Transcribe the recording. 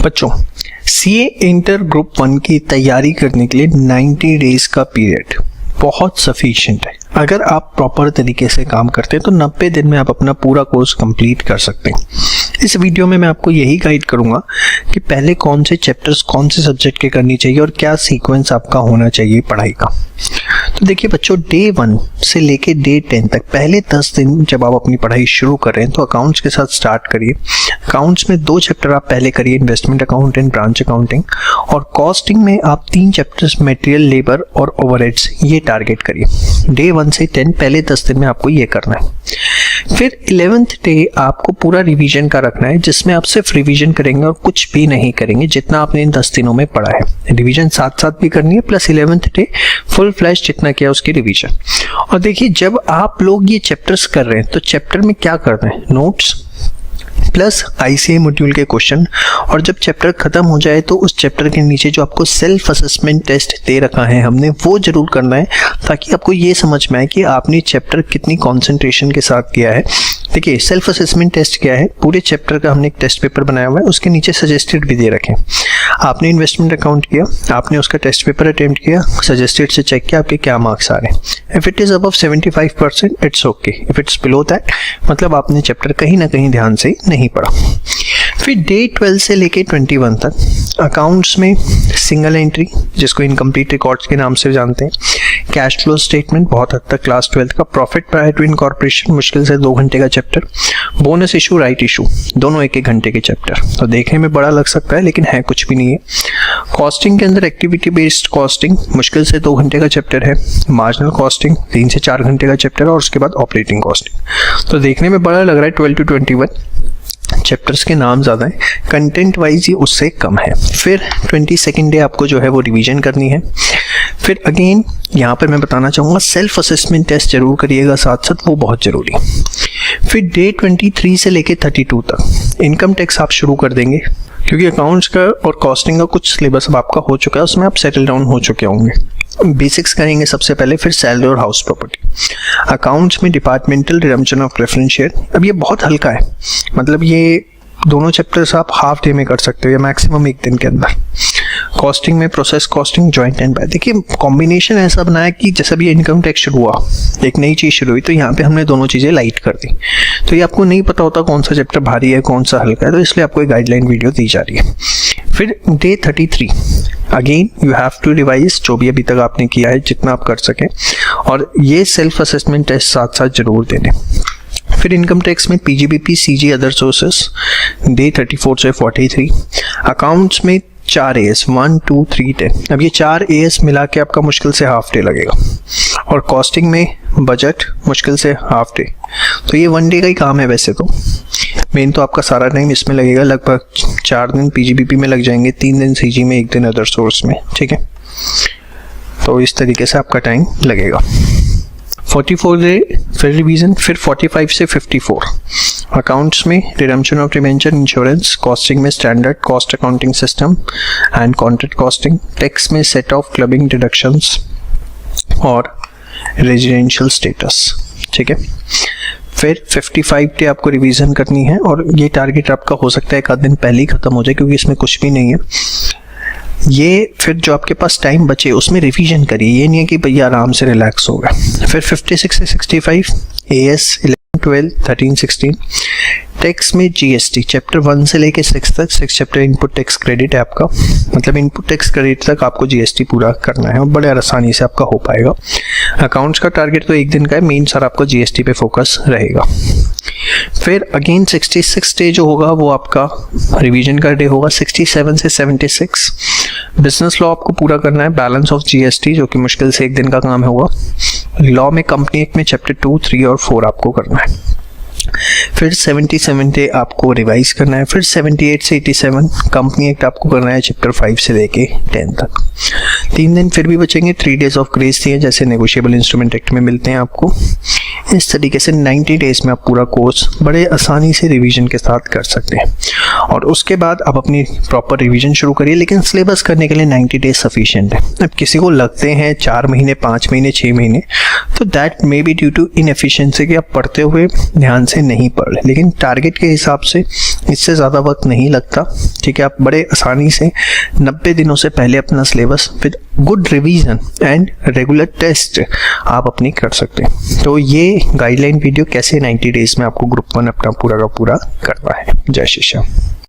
बच्चों, CA inter group 1 की तैयारी करने के लिए 90 डेज का पीरियड बहुत सफिशिएंट है। अगर आप प्रॉपर तरीके से काम करते हैं तो 90 दिन में आप अपना पूरा कोर्स कंप्लीट कर सकते हैं। इस वीडियो में मैं आपको यही गाइड करूंगा कि पहले कौन से चैप्टर्स कौन से सब्जेक्ट के करनी चाहिए और क्या सीक्वेंस आपका होना चाहिए पढ़ाई का। तो देखिए बच्चों, डे 1 से लेके डे 10 तक पहले 10 दिन जब आप अपनी पढ़ाई शुरू कर रहे हैं तो अकाउंट्स के साथ स्टार्ट करिए। अकाउंट्स में 2 चैप्टर आप पहले करिए, investment account and branch accounting, और कॉस्टिंग में आप 3 चैप्टर्स मटेरियल, लेबर और ओवरहेड्स ये टारगेट करिए। डे 1 से 10 पहले 10 दिन में आपको ये करना है। फिर 11th डे आपको पूरा रिवीजन का रखना है, जिसमें आप सिर्फ रिवीजन करेंगे और कुछ भी नहीं करेंगे जितना आपने इन 10 दिनों में पढ़ा है। रिवीजन साथ साथ भी करनी है, plus 11th day full flash जितना किया उसकी रिवीजन। और देखिए, जब आप लोग ये चैप्टर्स कर रहे हैं तो चैप्टर में क्या करना है, नोट्स प्लस आईसीए मॉड्यूल के क्वेश्चन, और जब चैप्टर खत्म हो जाए तो उस चैप्टर के नीचे जो आपको सेल्फ असेसमेंट टेस्ट दे रखा है हमने, वो जरूर करना है, ताकि आपको ये समझ में आए कि आपने चैप्टर कितनी कंसंट्रेशन के साथ किया है। देखिए, सेल्फ असेसमेंट टेस्ट क्या है, पूरे चैप्टर का हमने एक टेस्ट पेपर बनाया हुआ है, उसके नीचे सजेस्टेड भी दे रखे हैं। आपने इन्वेस्टमेंट अकाउंट किया, आपने उसका टेस्ट पेपर अटेम्प्ट किया, सजेस्टेड से चेक किया आपके क्या मार्क्स आ रहे हैं। If it is above 75% it's okay, if it's below that मतलब आपने चैप्टर कहीं ना कहीं ध्यान से नहीं पढ़ा। फिर डे 12 से लेके 21 तक अकाउंट्स में सिंगल एंट्री, जिसको इनकम्प्लीट रिकॉर्ड्स के नाम से जानते हैं, कैश फ्लो स्टेटमेंट बहुत हद तक क्लास 12 का, प्रॉफिट प्रायर टू इनकॉर्पोरेशन मुश्किल से 2 घंटे का chapter, bonus issue, right issue दोनों 1-1 घंटे के चैप्टर। तो देखने में बड़ा लग सकता है लेकिन है कुछ भी नहीं है। कॉस्टिंग के अंदर एक्टिविटी बेस्ड कॉस्टिंग मुश्किल से 2 घंटे का चैप्टर है, मार्जिनल कॉस्टिंग 3 से 4 घंटे का चैप्टर, और उसके बाद ऑपरेटिंग कॉस्टिंग। तो देखने में बड़ा लग रहा है 12 to 21 चैप्टर्स के नाम ज़्यादा है, कंटेंट वाइज ये उससे कम है। फिर 22nd डे आपको जो है वो रिवीजन करनी है। फिर अगेन यहाँ पर मैं बताना चाहूँगा सेल्फ असेसमेंट टेस्ट जरूर करिएगा साथ साथ, वो बहुत ज़रूरी है। फिर डे 23 से लेके 32 तक इनकम टैक्स आप शुरू कर देंगे, क्योंकि अकाउंट्स का और कॉस्टिंग का कुछ सिलेबस अब आपका हो चुका है, उसमें आप सेटल डाउन हो चुके होंगे। बेसिक्स करेंगे सबसे पहले, फिर सैलरी और हाउस प्रॉपर्टी। अकाउंट्स में departmental redemption of preference share, अब ये बहुत हल्का है, मतलब ये दोनों चैप्टर्स आप हाफ डे में कर सकते हो या मैक्सिमम 1 दिन के अंदर। कॉस्टिंग में process costing, joint and by. देखिए, कॉम्बिनेशन ऐसा बनाया कि जैसा भी इंकम टैक्स शुरू हुआ, एक नई चीज़ शुरू हुई, तो यहाँ पे हमने दोनों चीज़ें लाइट कर दी। तो ये आपको नहीं पता होता कौन सा चैप्टर भारी है कौन सा हल्का है, तो इसलिए आपको एक गाइडलाइन वीडियो दी जा रही है। फिर day 33 again you have to revise जो भी अभी तक आपने किया है जितना आप कर सकें, और ये सेल्फ असेसमेंट टेस्ट साथ साथ जरूर देने। फिर इनकम टैक्स में PGBP, CG, other sources day 34 से 43। अकाउंट्स में 4 AS 1, 2, 3, 10। अब ये 4 AS मिला के आपका मुश्किल से हाफ डे लगेगा, और कॉस्टिंग में बजट मुश्किल से हाफ डे। तो ये 1 डे का ही काम है वैसे तो, मेन तो आपका सारा टाइम इसमें लगेगा, लगभग 4 दिन पीजीबीपी में लग जाएंगे, 3 दिन सीजी में, 1 दिन अदर सोर्स में, ठीक है। तो इस तरीके से आपका टाइम लगेगा। 44 डे फिर रिवीजन, फिर 45 से 54 अकाउंट्स में redemption of debenture, insurance, costing में standard cost accounting system and contract costing, tax में सेट ऑफ क्लबिंग डिडक्शंस और रेजिडेंशियल स्टेटस, ठीक है। फिर 55 डे आपको रिवीजन करनी है, और ये टारगेट आपका हो सकता है 1 आध दिन पहले ही खत्म हो जाए, क्योंकि इसमें कुछ भी नहीं है। ये फिर जो आपके पास टाइम बचे उसमें रिवीजन करिए, ये नहीं है कि भैया आराम से रिलैक्स हो गए। फिर 56 से 65 AS 11, 12, 13, 16। टैक्स में जीएसटी चैप्टर 1 से लेके 6 तक, 6 चैप्टर इनपुट टैक्स क्रेडिट है आपका, मतलब इनपुट टैक्स क्रेडिट तक आपको जीएसटी पूरा करना है और बड़े आसानी से आपका हो पाएगा। अकाउंट्स का टारगेट तो 1 दिन का है, मेन सारा आपको जीएसटी पे फोकस रहेगा। फिर अगेन 66 डे जो होगा वो आपका रिवीजन का डे होगा। 67 से 76 बिजनेस लॉ आपको पूरा करना है, बैलेंस ऑफ जीएसटी जो कि मुश्किल से 1 दिन का काम होगा। लॉ में कंपनी एक्ट में चैप्टर 2, 3 और 4 आपको करना है। फिर 77 डे आपको रिवाइज करना है। फिर 78 से 87 कंपनी एक्ट आपको करना है चैप्टर 5 से लेके 10 तक। 3 दिन फिर भी बचेंगे, 3 डेज ऑफ ग्रेस दिए जैसे नेगोशिएबल इंस्ट्रूमेंट एक्ट में मिलते हैं आपको। इस तरीके से 90 डेज में आप पूरा कोर्स बड़े आसानी से रिवीजन के साथ कर सकते हैं, और उसके बाद आप अपनी प्रॉपर रिवीजन शुरू करिए। लेकिन सिलेबस करने के लिए 90 डेज सफिशिएंट है। अब किसी को लगते हैं 4 महीने, 5 महीने, 6 महीने, तो तो that may be due to inefficiency कि आप पढ़ते हुए ध्यान से नहीं पढ़ रहे, लेकिन टारगेट के हिसाब से इससे ज़्यादा वक्त नहीं लगता। ठीक है, आप बड़े आसानी से 90 दिनों से पहले अपना syllabus with good revision and regular test आप अपनी कर सकते हैं। तो ये गाइडलाइन वीडियो कैसे 90 डेज में आपको ग्रुप 1 अपना पूरा का पूरा करना है। जय श्री श्याम।